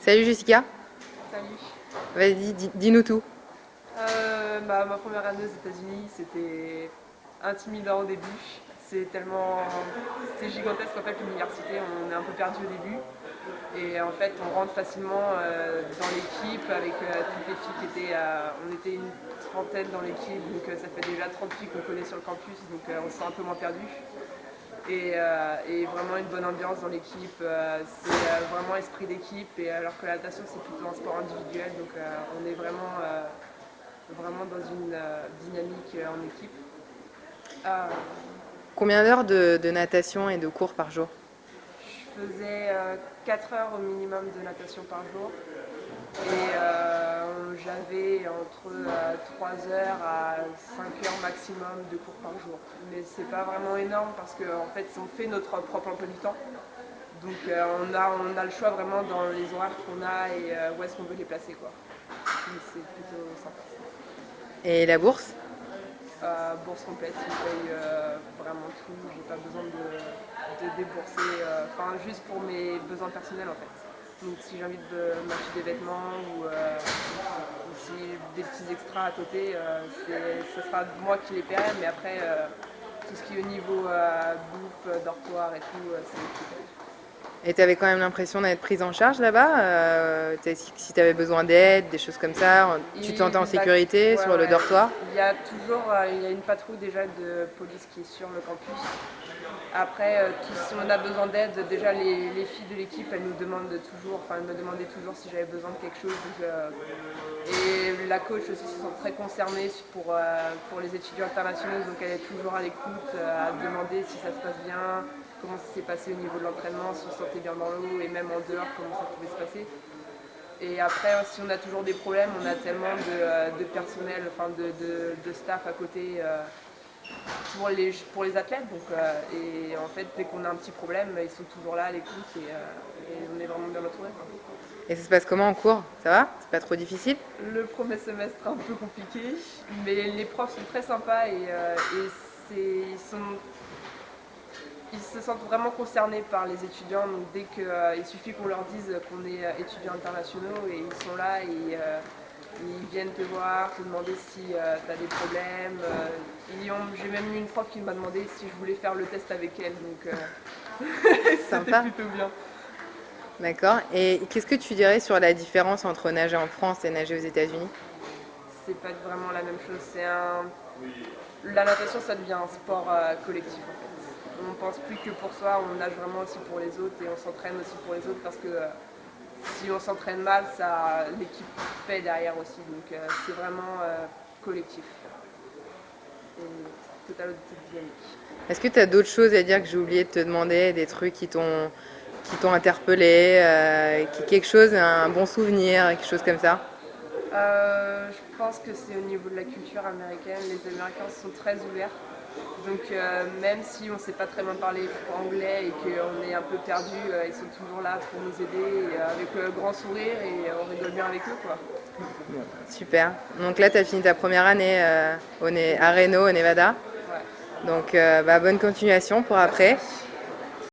Salut Jessica, Salut. vas-y, dis-nous tout. Ma première année aux États-Unis, c'était intimidant au début. C'est tellement. C'était gigantesque en fait, l'université, on est un peu perdu au début. Et en fait, on rentre facilement dans l'équipe avec toutes les filles qui étaient. On était une trentaine dans l'équipe, donc ça fait déjà 30 filles qu'on connaît sur le campus, donc on se sent un peu moins perdu. Et vraiment une bonne ambiance dans l'équipe. C'est vraiment esprit d'équipe, et alors que la natation c'est plutôt un sport individuel, donc on est vraiment dans une dynamique en équipe. Euh, Combien d'heures de natation et de cours par jour? je faisais 4 heures au minimum de natation par jour, et j'avais entre 3 heures à 5 heures maximum de cours par jour. Mais c'est pas vraiment énorme parce qu'en fait on fait notre propre emploi du temps. Donc on a le choix vraiment dans les horaires qu'on a et où est-ce qu'on veut les placer, quoi. Donc c'est plutôt sympa. Et la bourse? Bourse complète, ils payent vraiment tout. J'ai pas besoin de débourser, enfin juste pour mes besoins personnels en fait. Donc si j'ai envie de m'acheter des vêtements ou si des petits extras à côté, ce sera moi qui les paierai, mais après tout ce qui est au niveau bouffe, dortoir et tout, c'est eux qui payent. Et tu avais quand même l'impression d'être prise en charge là-bas? Si tu avais besoin d'aide, des choses comme ça, tu te Et sentais en sécurité ouais, sur le ouais. dortoir? Il y a toujours il y a une patrouille déjà de police qui est sur le campus. Après, si on a besoin d'aide, déjà les filles de l'équipe, elles nous demandent toujours, enfin elles me demandaient toujours si j'avais besoin de quelque chose. Et la coach aussi se sent très concernée pour les étudiants internationaux, donc elle est toujours à l'écoute, à demander si ça se passe bien, comment ça s'est passé au niveau de l'entraînement, si on se sentait bien dans l'eau, et même en dehors, comment ça pouvait se passer. Et après, si on a toujours des problèmes, on a tellement de personnel, enfin de staff à côté pour les athlètes. Donc, et en fait, dès qu'on a un petit problème, ils sont toujours là à l'écoute, et on est vraiment bien entouré, quoi. Et ça se passe comment en cours? Ça va? C'est pas trop difficile? Le premier semestre un peu compliqué, mais les profs sont très sympas, et ils se sentent vraiment concernés par les étudiants. Donc dès qu'il suffit qu'on leur dise qu'on est étudiants internationaux, et ils sont là, et ils viennent te voir, te demander si tu as des problèmes. J'ai même eu une prof qui m'a demandé si je voulais faire le test avec elle, donc c'était Sympa, plutôt bien. d'accord. Et qu'est-ce que tu dirais sur la différence entre nager en France et nager aux États-Unis? C'est pas vraiment la même chose. La natation, ça devient un sport collectif en fait. On pense plus que pour soi, on nage vraiment aussi pour les autres, et on s'entraîne aussi pour les autres, parce que si on s'entraîne mal, l'équipe paie derrière aussi. Donc c'est vraiment collectif et total dynamique. Est-ce que tu as d'autres choses à dire que j'ai oublié de te demander, des trucs qui t'ont interpellé, quelque chose, un bon souvenir, quelque chose comme ça? Je pense que c'est au niveau de la culture américaine. Les Américains sont très ouverts. Donc même si on ne sait pas très bien parler anglais et qu'on est un peu perdu, ils sont toujours là pour nous aider, et, avec grand sourire, et on rigole bien avec eux, quoi. Super. Donc là, tu as fini ta première année à Reno, au Nevada. Ouais, Donc bah, bonne continuation pour après. merci.